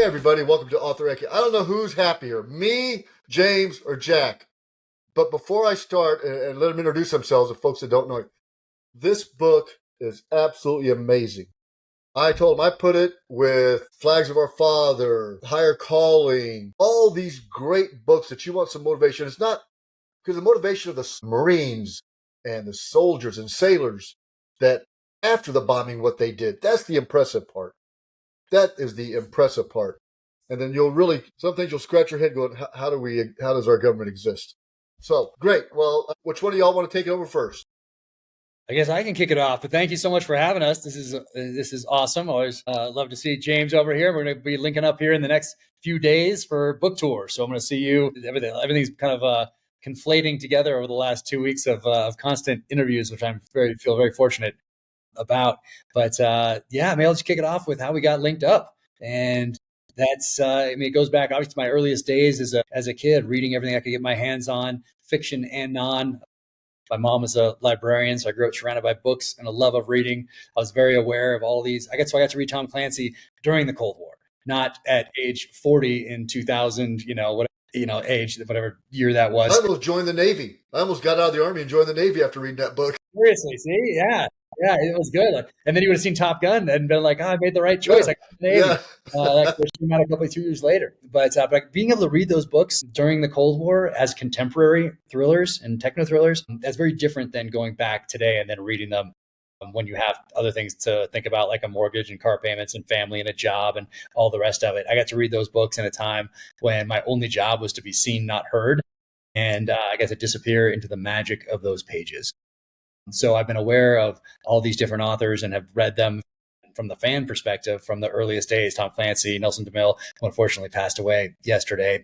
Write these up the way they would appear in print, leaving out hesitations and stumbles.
Hey everybody, welcome to Author Ecke. I don't know who's happier, me, James, or Jack. But before I start, and let them introduce themselves, the folks that don't know it, this book is absolutely amazing. I told him I put it with Flags of Our Father, Higher Calling, all these great books that you want some motivation. It's not because the motivation of the Marines and the soldiers and sailors that after the bombing, what they did, that's the impressive part. That is the impressive part. And then some things you'll scratch your head going, how does our government exist? So, great. Well, which one of y'all want to take it over first? I guess I can kick it off, but thank you so much for having us. This is awesome. Always love to see James over here. We're going to be linking up here in the next few days for book tour. So I'm going to see you. Everything's kind of conflating together over the last 2 weeks of constant interviews, which feel very fortunate about. But maybe I'll just kick it off with how we got linked up. And that's, it goes back obviously to my earliest days as a kid, reading everything I could get my hands on, fiction and non. My mom was a librarian, so I grew up surrounded by books and a love of reading. I was very aware of all these. I got to read Tom Clancy during the Cold War, not at age 40 in 2000, whatever year that was. I almost joined the Navy. I almost got out of the Army and joined the Navy after reading that book. Seriously, see? Yeah. Yeah, it was good. And then you would have seen Top Gun and been like, I made the right choice. Yeah. I got the Navy. That came out a couple of 2 years later. But being able to read those books during the Cold War as contemporary thrillers and techno thrillers, that's very different than going back today and then reading them when you have other things to think about, like a mortgage and car payments and family and a job and all the rest of it. I got to read those books in a time when my only job was to be seen, not heard. And I got to disappear into the magic of those pages. So I've been aware of all these different authors and have read them from the fan perspective from the earliest days. Tom Clancy, Nelson DeMille, who unfortunately passed away yesterday,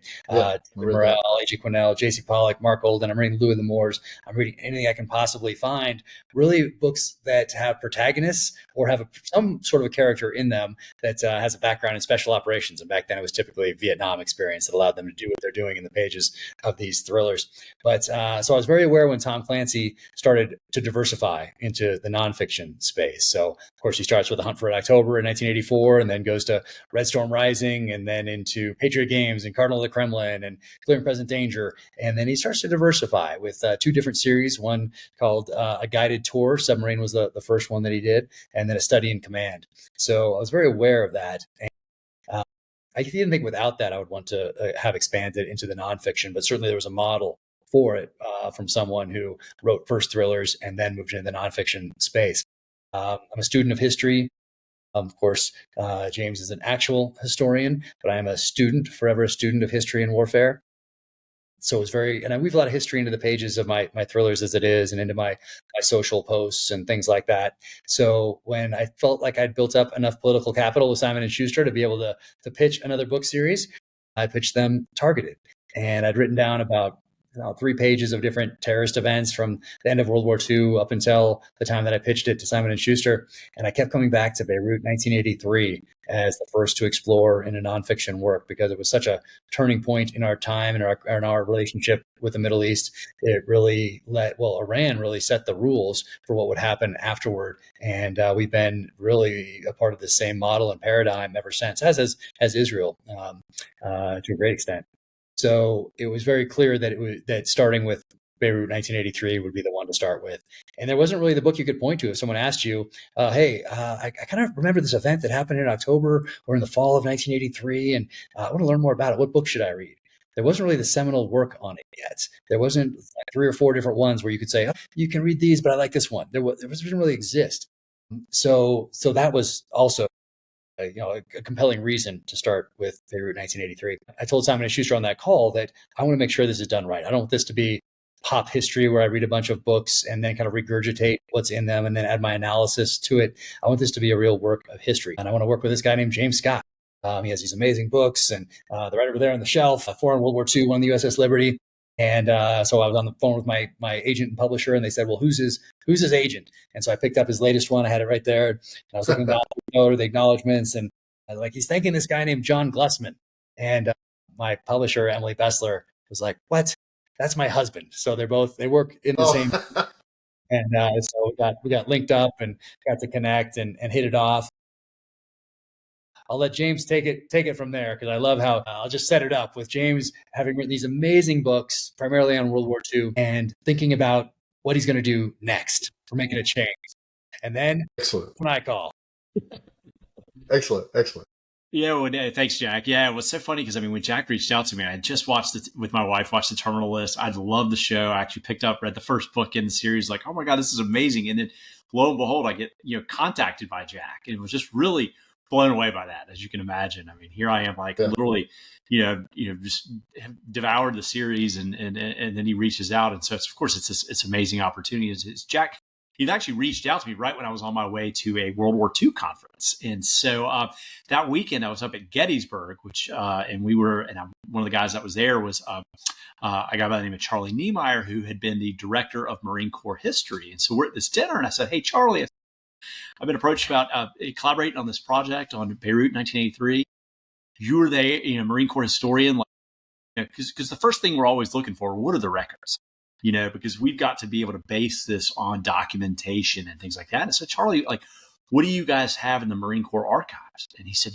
Morrell, A.G. Quinnell, J.C. Pollock, Mark Olden. I'm reading Louis L'Amour's. I'm reading anything I can possibly find. Really books that have protagonists or have some sort of a character in them that has a background in special operations. And back then it was typically a Vietnam experience that allowed them to do what they're doing in the pages of these thrillers. But so I was very aware when Tom Clancy started to diversify into the nonfiction space. So of course he starts with The Hunt for Red October in 1984, and then goes to Red Storm Rising, and then into Patriot Games and Cardinal of the Kremlin and Clear and Present Danger. And then he starts to diversify with two different series, one called A Guided Tour. Submarine was the first one that he did, and then A Study in Command. So I was very aware of that. And I didn't think without that I would want to have expanded into the nonfiction, but certainly there was a model for it from someone who wrote first thrillers and then moved into the nonfiction space. I'm a student of history. Of course, James is an actual historian, but I am forever a student of history and warfare. So it's and I weave a lot of history into the pages of my thrillers as it is, and into my social posts and things like that. So when I felt like I'd built up enough political capital with Simon & Schuster to be able to pitch another book series, I pitched them Targeted. And I'd written down about 3 pages of different terrorist events from the end of World War II up until the time that I pitched it to Simon & Schuster. And I kept coming back to Beirut 1983 as the first to explore in a nonfiction work, because it was such a turning point in our time and in our relationship with the Middle East. It really Iran really set the rules for what would happen afterward. And we've been really a part of the same model and paradigm ever since, as Israel to a great extent. So it was very clear that starting with Beirut 1983 would be the one to start with. And there wasn't really the book you could point to if someone asked you, hey, I kind of remember this event that happened in October or in the fall of 1983, and I want to learn more about it. What book should I read? There wasn't really the seminal work on it yet. There wasn't 3 or 4 different ones where you could say, oh, you can read these, but I like this one. It didn't really exist. So that was also a compelling reason to start with Beirut 1983. I told Simon & Schuster on that call that I want to make sure this is done right. I don't want this to be pop history where I read a bunch of books and then kind of regurgitate what's in them and then add my analysis to it. I want this to be a real work of history. And I want to work with this guy named James Scott. He has these amazing books, and they're right over there on the shelf. Fought in World War II, won the USS Liberty. And so I was on the phone with my agent and publisher, and they said, well, who's his agent? And so I picked up his latest one. I had it right there. And I was looking down the acknowledgments, and I was like, he's thanking this guy named John Glussman. And my publisher, Emily Bessler, was like, what? That's my husband. So they work in the same. And so we got linked up and got to connect and hit it off. I'll let James take it from there, because I love how I'll just set it up with James having written these amazing books, primarily on World War II, and thinking about what he's going to do next for making a change. And then Excellent. when I call. Excellent. Excellent. Yeah, well, thanks, Jack. Yeah, it was so funny because I mean, when Jack reached out to me, I had just watched it with my wife, watched the Terminal List. I love the show. I actually picked up, read the first book in the series, like, oh my god, this is amazing. And then lo and behold, I get contacted by Jack, and it was just really blown away by that, as you can imagine. I mean, here I am, like literally, just devoured the series, and then he reaches out, and so of course it's amazing opportunity. It's Jack. He'd actually reached out to me right when I was on my way to a World War II conference. And so that weekend I was up at Gettysburg, and one of the guys that was there was a guy by the name of Charlie Niemeyer, who had been the director of Marine Corps history. And so we're at this dinner, and I said, hey, Charlie, I've been approached about collaborating on this project on Beirut 1983. You were the Marine Corps historian, because the first thing we're always looking for, what are the records? Because we've got to be able to base this on documentation and things like that. And so, Charlie, like, what do you guys have in the Marine Corps archives? And he said,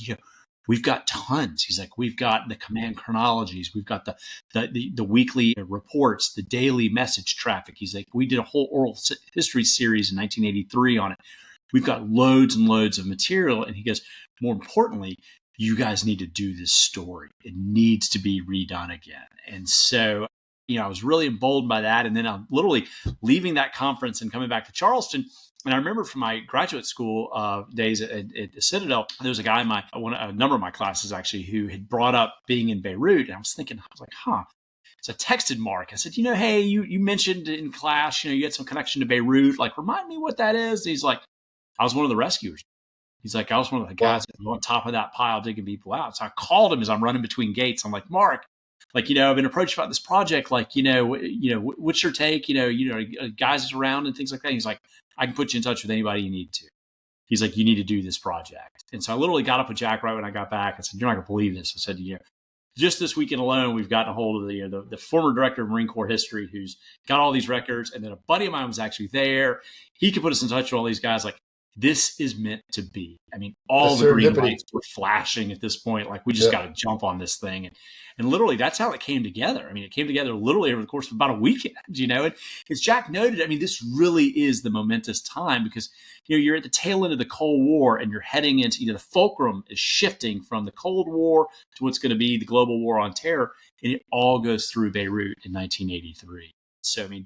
we've got tons. He's like, we've got the command chronologies. We've got the weekly reports, the daily message traffic. He's like, we did a whole oral history series in 1983 on it. We've got loads and loads of material. And he goes, more importantly, you guys need to do this story. It needs to be redone again. And so, I was really emboldened by that. And then I'm literally leaving that conference and coming back to Charleston. And I remember from my graduate school days at the Citadel, there was a guy in a number of my classes actually who had brought up being in Beirut. And I was like, So I texted Mark. I said, hey, you mentioned in class, you had some connection to Beirut. Like, remind me what that is. And he's like, I was one of the rescuers. He's like, I was one of the guys that was on top of that pile digging people out. So I called him as I'm running between gates. I'm like, Mark, like, I've been approached about this project. Like, what's your take? Guys around and things like that. He's like, I can put you in touch with anybody you need to. He's like, you need to do this project. And so I literally got up with Jack right when I got back. I said, you're not going to believe this. I said, just this weekend alone, we've gotten a hold of the former director of Marine Corps history who's got all these records. And then a buddy of mine was actually there. He could put us in touch with all these guys. Like, this is meant to be. I mean, all the green lights were flashing at this point. Like, we just got to jump on this thing. And literally, that's how it came together. I mean, it came together literally over the course of about a weekend, And as Jack noted, I mean, this really is the momentous time because, you're at the tail end of the Cold War and you're heading into, the fulcrum is shifting from the Cold War to what's going to be the global war on terror. And it all goes through Beirut in 1983. So, I mean,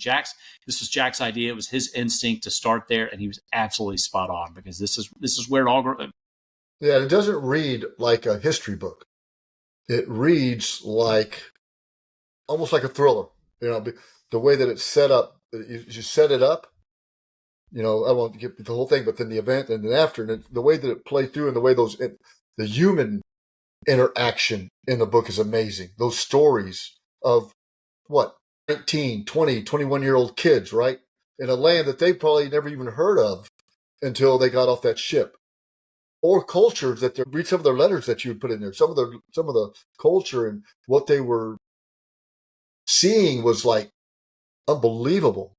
this was Jack's idea. It was his instinct to start there, and he was absolutely spot on because this is where it all goes. Yeah, it doesn't read like a history book. It reads almost like a thriller. The way that it's set up, you set it up. I don't want to get the whole thing, but then the event and then after, and the way that it plays through and the way the human interaction in the book is amazing. Those stories of 19, 20, 21-year-old kids, right? In a land that they probably never even heard of until they got off that ship. Or cultures that read some of their letters that you would put in there. Some of the culture and what they were seeing was like unbelievable.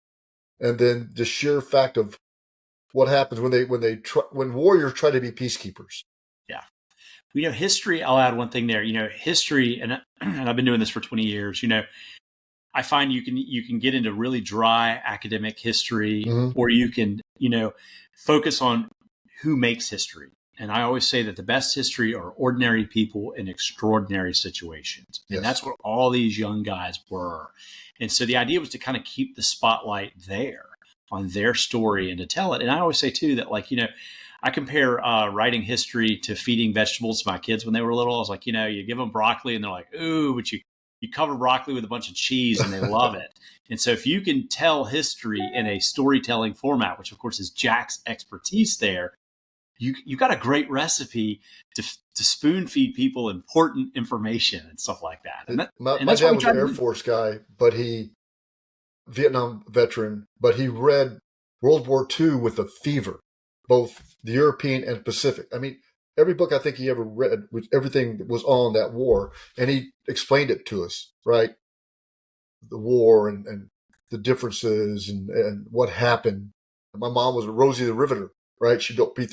And then the sheer fact of what happens when warriors try to be peacekeepers. Yeah. History, I'll add one thing there. History, and I've been doing this for 20 years, I find you can get into really dry academic history, or you can, focus on who makes history. And I always say that the best history are ordinary people in extraordinary situations. And that's what all these young guys were. And so the idea was to kind of keep the spotlight there on their story and to tell it. And I always say too that, like, I compare writing history to feeding vegetables to my kids when they were little. I was like, you give them broccoli and they're like, ooh, but you cover broccoli with a bunch of cheese and they love it. And so if you can tell history in a storytelling format, which of course is Jack's expertise there, you got a great recipe to spoon feed people important information and stuff like that. And my dad was an Air Force guy, but Vietnam veteran, but he read World War II with a fever, both the European and Pacific. I mean, every book I think he ever read, everything that was on that war, and he explained it to us, right? The war and the differences and what happened. My mom was Rosie the Riveter, right? She built beat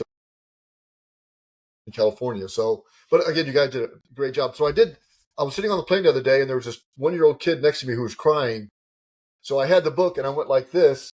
in California. So, but again, you guys did a great job. So I was sitting on the plane the other day, and there was this 1-year-old kid next to me who was crying. So I had the book, and I went like this.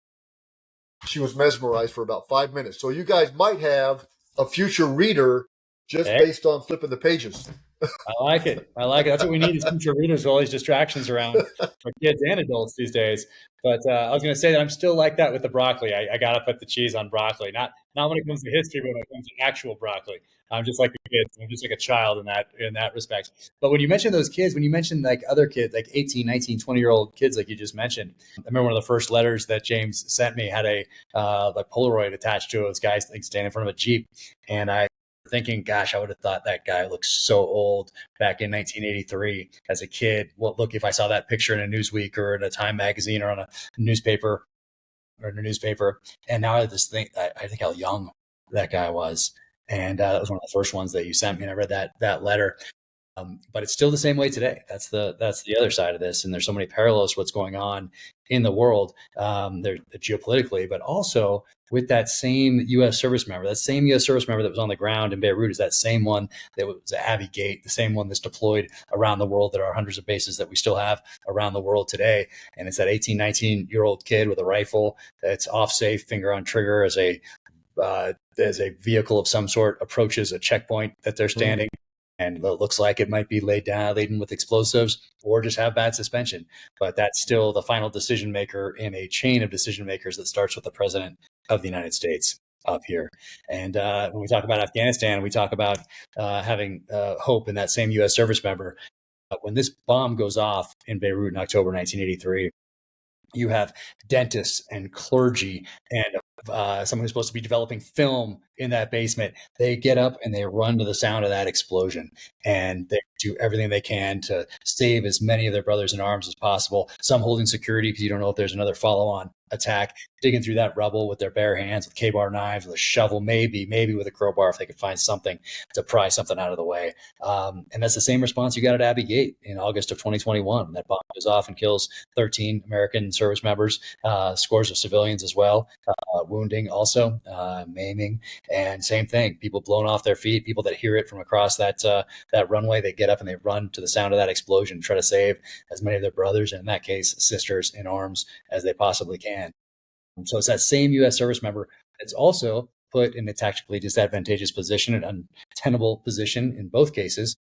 She was mesmerized for about 5 minutes. So you guys might have a future reader just based on flipping the pages. I like it. I like it. That's what we need as future readers with all these distractions around for kids and adults these days. But I was going to say that I'm still like that with the broccoli. I got to put the cheese on broccoli. Not when it comes to history, but when it comes to actual broccoli. I'm just like the kids. I'm just like a child in that respect. But when you mention those kids, when you mention like other kids, like 18, 19, 20-year-old kids, like you just mentioned, I remember one of the first letters that James sent me had a like Polaroid attached to it. This guy like standing in front of a Jeep. And I thinking, gosh, I would have thought that guy looked so old back in 1983 as a kid. Well, look, if I saw that picture in a Newsweek or in a Time magazine or on a newspaper and now I just think, I think how young that guy was. And that was one of the first ones that you sent me. And I read that letter. But it's still the same way today. That's the other side of this, and there's so many parallels to what's going on in the world, there geopolitically, but also with that same U.S. service member. That same U.S. service member that was on the ground in Beirut is that same one that was at Abbey Gate, the same one that's deployed around the world. There are hundreds of bases that we still have around the world today, and it's that 18, 19-year-old kid with a rifle that's off safe, finger on trigger as a vehicle of some sort approaches a checkpoint that they're standing. And it looks like it might be laden with explosives or just have bad suspension. But that's still the final decision maker in a chain of decision makers that starts with the president of the United States up here. And when we talk about Afghanistan, we talk about having hope in that same U.S. service member. When this bomb goes off in Beirut in October 1983, you have dentists and clergy and someone who's supposed to be developing film in that basement. They get up and they run to the sound of that explosion, and they do everything they can to save as many of their brothers in arms as possible. Some holding security because you don't know if there's another follow-on attack, digging through that rubble with their bare hands, with K-bar knives, with a shovel, maybe with a crowbar if they could find something to pry something out of the way. And that's the same response you got at Abbey Gate in August of 2021. That bomb goes off and kills 13 American service members, scores of civilians as well, wounding also, maiming, and same thing. People blown off their feet, people that hear it from across that runway, they get up and they run to the sound of that explosion, try to save as many of their brothers, and in that case, sisters in arms as they possibly can. So it's that same U.S. service member that's also put in a tactically disadvantageous position, an untenable position in both cases.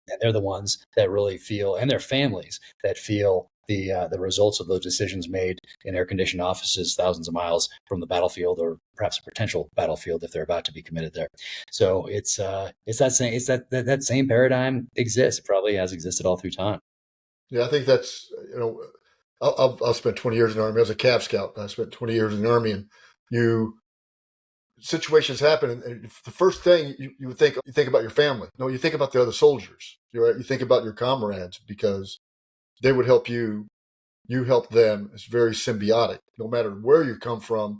And they're the ones that really feel, and their families that feel the results of those decisions made in air-conditioned offices thousands of miles from the battlefield, or perhaps a potential battlefield if they're about to be committed there. So it's that same paradigm exists. It probably has existed all through time. Yeah, I think that's, I'll spend 20 years in the Army. I was a Cav Scout. I spent 20 years in the Army, and situations happen, and the first thing you would think, you think about your family. No, you think about the other soldiers. You think about your comrades, because they would help you. You help them. It's very symbiotic. No matter where you come from,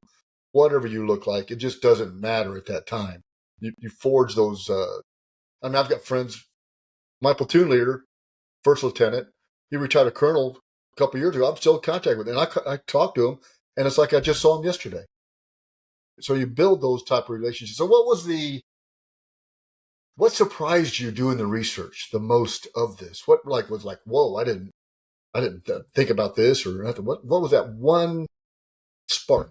whatever you look like, it just doesn't matter at that time. You forge those. I've got friends. My platoon leader, first lieutenant, he retired a colonel a couple of years ago. I'm still in contact with him, and I talked to him, and it's like I just saw him yesterday. So you build those type of relationships. So what surprised you doing the research the most of this? What was like, whoa, I didn't think about this or nothing. What was that one spark?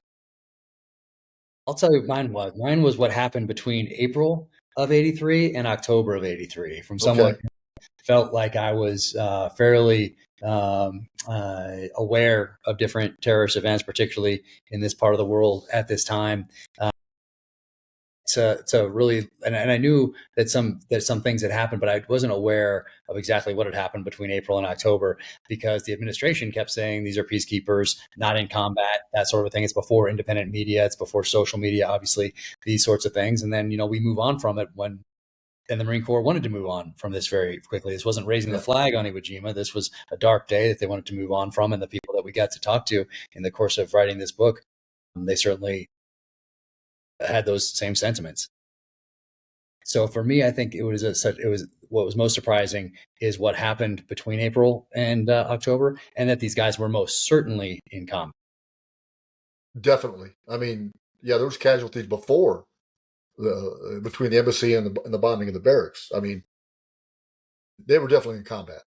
I'll tell you what mine was. Mine was what happened between April of 83 and October of 83 from someone who felt like I was fairly aware of different terrorist events, particularly in this part of the world at this time. To really, and I knew that some things had happened, but I wasn't aware of exactly what had happened between April and October, because the administration kept saying these are peacekeepers, not in combat, that sort of thing. It's before independent media, it's before social media, obviously, these sorts of things. And then, we move on from it and the Marine Corps wanted to move on from this very quickly. This wasn't raising the flag on Iwo Jima. This was a dark day that they wanted to move on from. And the people that we got to talk to in the course of writing this book, they certainly had those same sentiments. So for me, I think it was what was most surprising is what happened between April and October, and that these guys were most certainly in combat. Definitely. I mean, yeah, there was casualties before between the embassy and the bombing of the barracks. I mean, they were definitely in combat.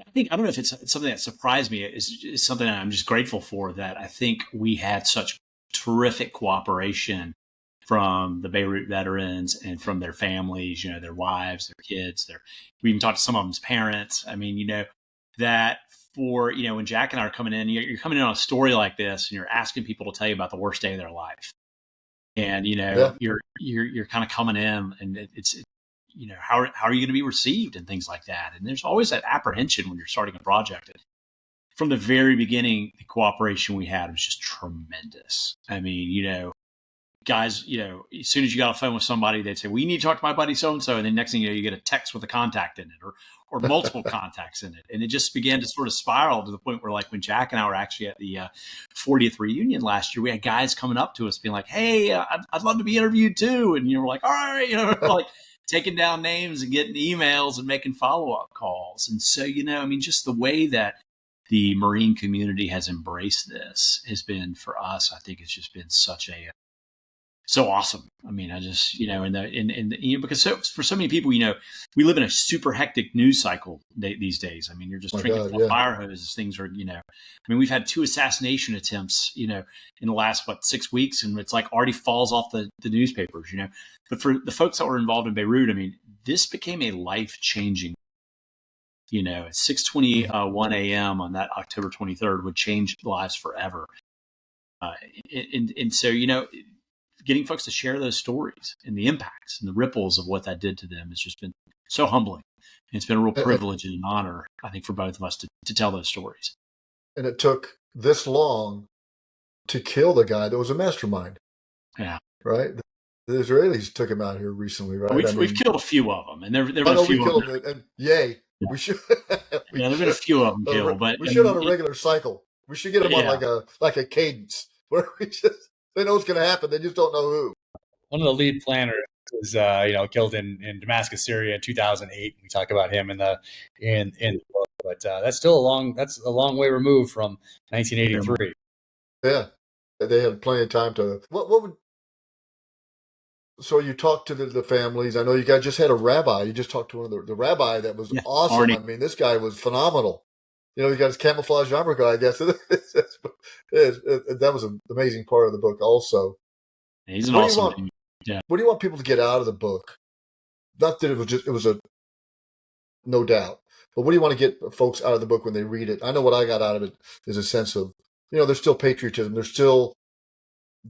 I don't know if it's something that surprised me. Is something that I'm just grateful for, that I think we had such terrific cooperation from the Beirut veterans and from their families, their wives, their kids, we even talked to some of them's parents. I mean, that for, when Jack and I are coming in, you're coming in on a story like this and you're asking people to tell you about the worst day of their life. And, Yeah. you're kind of coming in, and it's how are you going to be received and things like that. And there's always that apprehension when you're starting a project. And from the very beginning, the cooperation we had was just tremendous. I mean, guys, as soon as you got a phone with somebody, they'd say, "We need to talk to my buddy so-and-so." And then next thing you know, you get a text with a contact in it, or multiple contacts in it. And it just began to sort of spiral to the point where, like, when Jack and I were actually at the 40th reunion last year, we had guys coming up to us being like, "Hey, I'd love to be interviewed too." And we're like, "All right," like taking down names and getting emails and making follow-up calls. And so, I mean, just the way that the Marine community has embraced this has been, for us, I think it's just been so awesome. I mean, I just, because for so many people, we live in a super hectic news cycle these days. I mean, you're just drinking from a fire hose. Things are, I mean, we've had 2 assassination attempts, in the last, 6 weeks, and it's like already falls off the newspapers, but for the folks that were involved in Beirut, I mean, this became a life-changing, at 6:21 a.m. on that October 23rd would change lives forever. And so, getting folks to share those stories and the impacts and the ripples of what that did to them has just been so humbling. And it's been a real privilege and an honor, I think, for both of us to tell those stories. And it took this long to kill the guy that was a mastermind. Yeah. Right? The Israelis took him out here recently, right? We've killed a few of them, and there been a few of them. And yay. Yeah. We should. There've been a few of them killed, but we should on a regular cycle. We should get them on like a cadence where they know what's going to happen. They just don't know who. One of the lead planners was, killed in Damascus, Syria in 2008. We talk about him in the book, but that's a long way removed from 1983. Yeah, they had plenty of time to. So you talked to the families. I know you guys just had a rabbi. You just talked to one of the rabbi that was awesome. I mean, this guy was phenomenal. He got his camouflage armor guy, I guess. That was an amazing part of the book also. He's an awesome dude. Yeah. What do you want people to get out of the book? Not that it was a no doubt, but what do you want to get folks out of the book when they read it? I know what I got out of it is a sense of, there's still patriotism. There's still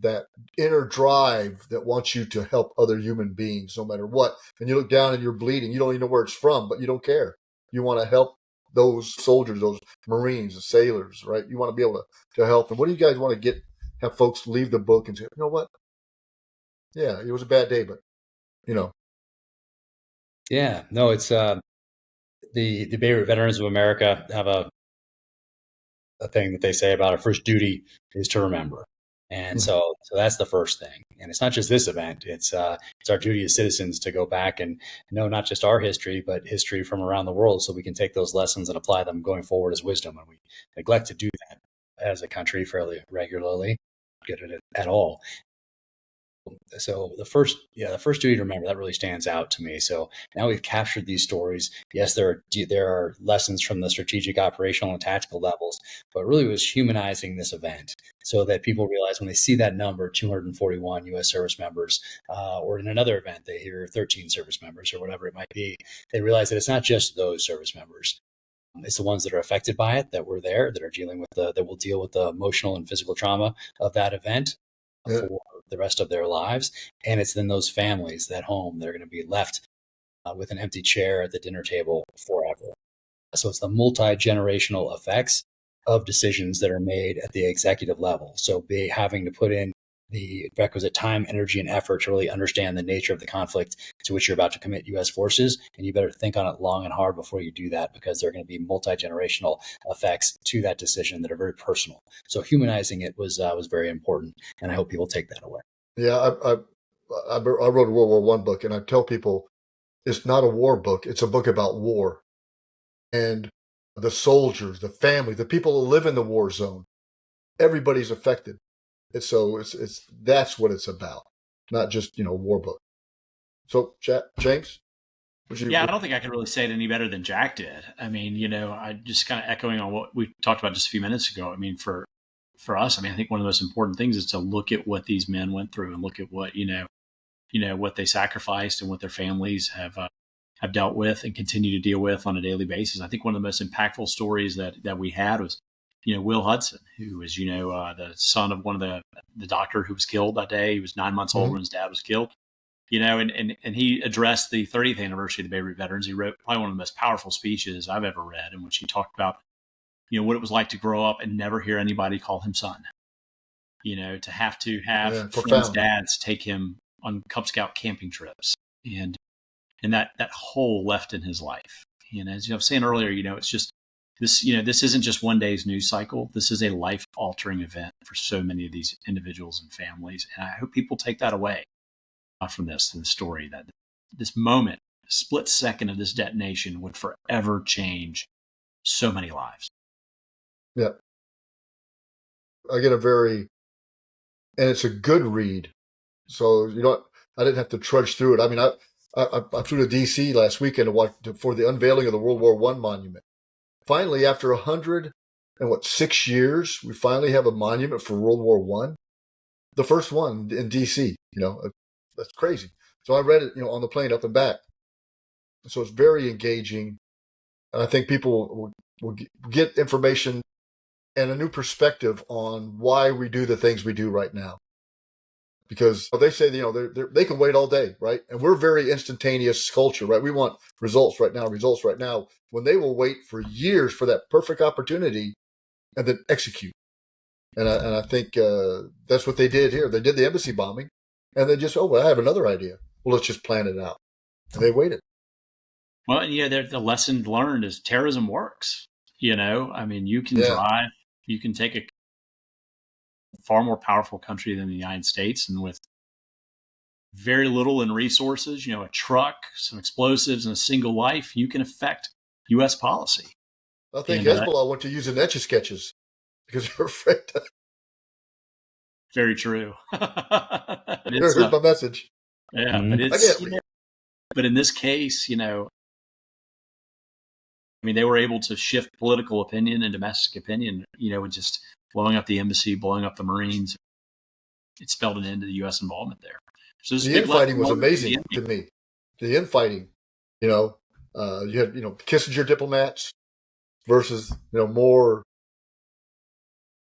that inner drive that wants you to help other human beings no matter what. And you look down and you're bleeding. You don't even know where it's from, but you don't care. You want to help those soldiers, those Marines, the sailors, right? You want to be able to help them. What do you guys want to have folks leave the book and say, you know what? Yeah, it was a bad day, but, Yeah, no, it's the Beirut Veterans of America have a thing that they say about our first duty is to remember. And so that's the first thing. And it's not just this event. It's our duty as citizens to go back and know not just our history, but history from around the world, so we can take those lessons and apply them going forward as wisdom. And we neglect to do that as a country fairly regularly, not good at it at all. So the first duty to remember, that really stands out to me. So now we've captured these stories. Yes, there are lessons from the strategic, operational, and tactical levels, but really it was humanizing this event so that people realize when they see that number, 241 U.S. service members, or in another event they hear 13 service members or whatever it might be, they realize that it's not just those service members. It's the ones that are affected by it, that were there, that are dealing with that will deal with the emotional and physical trauma of that event for the rest of their lives. And it's then those families, that home, they're going to be left with an empty chair at the dinner table forever. So it's the multi-generational effects of decisions that are made at the executive level. So having to put in the requisite time, energy, and effort to really understand the nature of the conflict to which you're about to commit U.S. forces. And you better think on it long and hard before you do that, because there are going to be multi-generational effects to that decision that are very personal. So humanizing it was very important. And I hope people take that away. Yeah, I wrote a World War I book, and I tell people it's not a war book. It's a book about war. And the soldiers, the family, the people who live in the war zone, everybody's affected. And so it's that's what it's about. not just, war book. So, James, Yeah, I don't think I could really say it any better than Jack did. I mean, I just kind of echoing on what we talked about just a few minutes ago. I mean, for us, I mean, I think one of the most important things is to look at what these men went through and look at what what they sacrificed and what their families have dealt with and continue to deal with on a daily basis. I think one of the most impactful stories that we had was, Will Hudson, who was, the son of one of the doctor who was killed that day. He was 9 months old when his dad was killed. And he addressed the 30th anniversary of the Beirut veterans. He wrote probably one of the most powerful speeches I've ever read, in which he talked about, what it was like to grow up and never hear anybody call him son. To have friends' dads take him on Cub Scout camping trips, and that hole left in his life. And as I was saying earlier, it's just this. This isn't just one day's news cycle. This is a life-altering event for so many of these individuals and families. And I hope people take that away from this story, that this moment, a split second of this detonation, would forever change so many lives. Yeah. I get and it's a good read. So, I didn't have to trudge through it. I mean, I flew to DC last weekend to watch for the unveiling of the World War I monument. Finally, after 6 years, we finally have a monument for World War I. The first one in DC, that's crazy. So I read it, on the plane up and back. So it's very engaging. And I think people will get information and a new perspective on why we do the things we do right now. Because they say, they can wait all day, right? And we're very instantaneous culture, right? We want results right now, when they will wait for years for that perfect opportunity and then execute. And I think that's what they did here. They did the embassy bombing, and they just, I have another idea. Well, let's just plan it out. And they waited. Well, the lesson learned is terrorism works. I mean, you can drive, you can take a far more powerful country than the United States, and with very little in resources, a truck, some explosives, and a single life, you can affect U.S. policy. I think Hezbollah went to using Etch-a-Sketches because they're afraid to. Very true. Here's my message. Yeah, but in this case, I mean, they were able to shift political opinion and domestic opinion, with just blowing up the embassy, blowing up the Marines. It spelled an end to the U.S. involvement there. So the infighting was amazing to me. The infighting, you had, Kissinger diplomats versus, more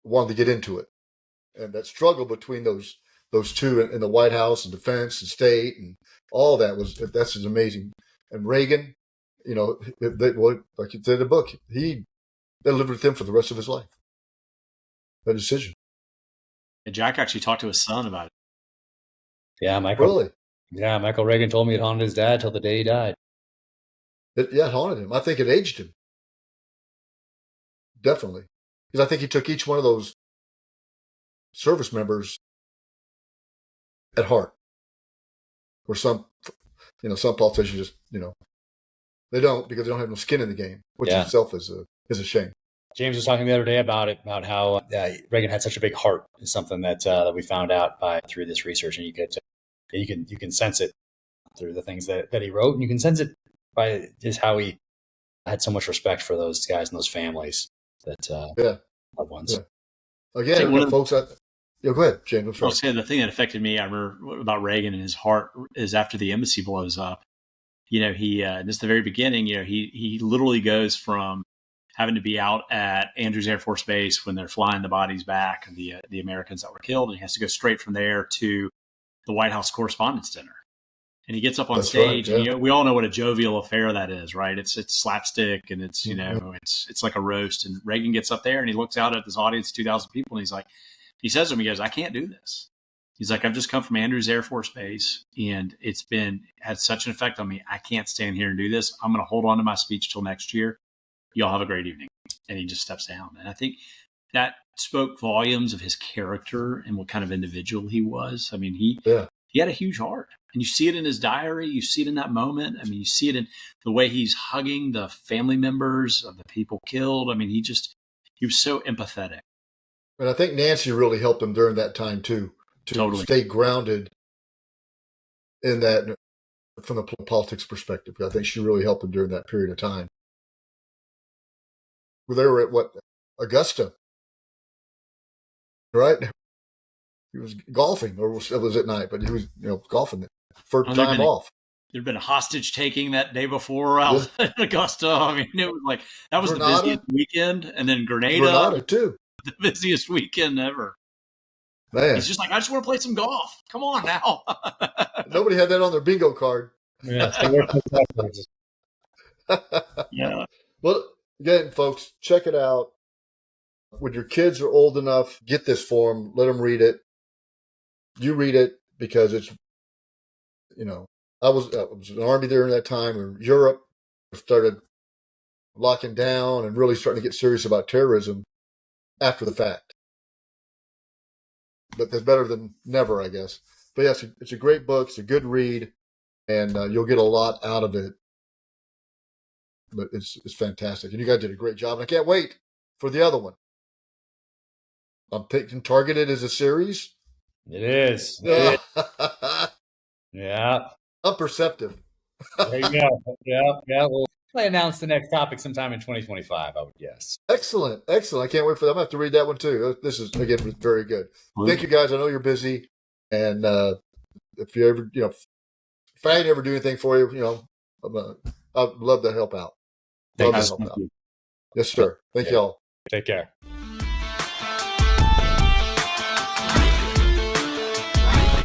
wanted to get into it. And that struggle between those two in the White House and defense and state and all that's just amazing. And Reagan, like you said in the book, they lived with him for the rest of his life. That decision. And Jack actually talked to his son about it. Yeah, Michael. Really? Yeah, Michael Reagan told me it haunted his dad till the day he died. It haunted him. I think it aged him. Definitely. Because I think he took each one of those service members at heart. Where some politicians just, they don't, because they don't have no skin in the game, which itself is a shame. James was talking the other day about how Reagan had such a big heart. Is something that we found out through this research, and you can sense it through the things that he wrote, and you can sense it by just how he had so much respect for those guys and those families loved ones. Yeah. Again, folks. Go ahead, James. I'll say the thing that affected me, I remember about Reagan and his heart, is after the embassy blows up. This is the very beginning. He literally goes from having to be out at Andrews Air Force Base when they're flying the bodies back of the Americans that were killed, and he has to go straight from there to the White House Correspondents' Dinner. And he gets up on stage, and we all know what a jovial affair that is, right? It's slapstick, and it's it's like a roast. And Reagan gets up there, and he looks out at this audience, 2,000 people, and he says to him, he goes, "I can't do this." He's like, "I've just come from Andrews Air Force Base, and it's had such an effect on me. I can't stand here and do this. I'm going to hold on to my speech till next year. Y'all have a great evening." And he just steps down. And I think that spoke volumes of his character and what kind of individual he was. I mean, he had a huge heart, and you see it in his diary. You see it in that moment. I mean, you see it in the way he's hugging the family members of the people killed. I mean, he was so empathetic. And I think Nancy really helped him during that time too, to stay grounded in that from the politics perspective. I think she really helped him during that period of time. Well, they were at Augusta, right? He was golfing, or it was at night, but he was golfing the first time off. There'd been a hostage taking that day before out in Augusta. I mean, it was like that was Grenada, the busiest weekend, and then Grenada too, the busiest weekend ever. Man, he's just like, I just want to play some golf. Come on now. Nobody had that on their bingo card. Yeah. Yeah. Well, again, folks, check it out. When your kids are old enough, get this for them. Let them read it. You read it because it's, I was in the Army during that time, or Europe started locking down and really starting to get serious about terrorism after the fact. But that's better than never, I guess. But yes, it's a great book. It's a good read, and you'll get a lot out of it. But it's fantastic, and you guys did a great job. And I can't wait for the other one. I'm thinking Targeted as a series. It is. Yeah. Unperceptive. There you go. Yeah. We'll announce the next topic sometime in 2025, I would guess. Excellent. I can't wait for that. I'm going to have to read that one too. This is, again, very good. Thank you, guys. I know you're busy. And if you ever, if I ain't ever do anything for you, I'd love to help out. Thank you. Yes, sir. Thank y'all. Take care.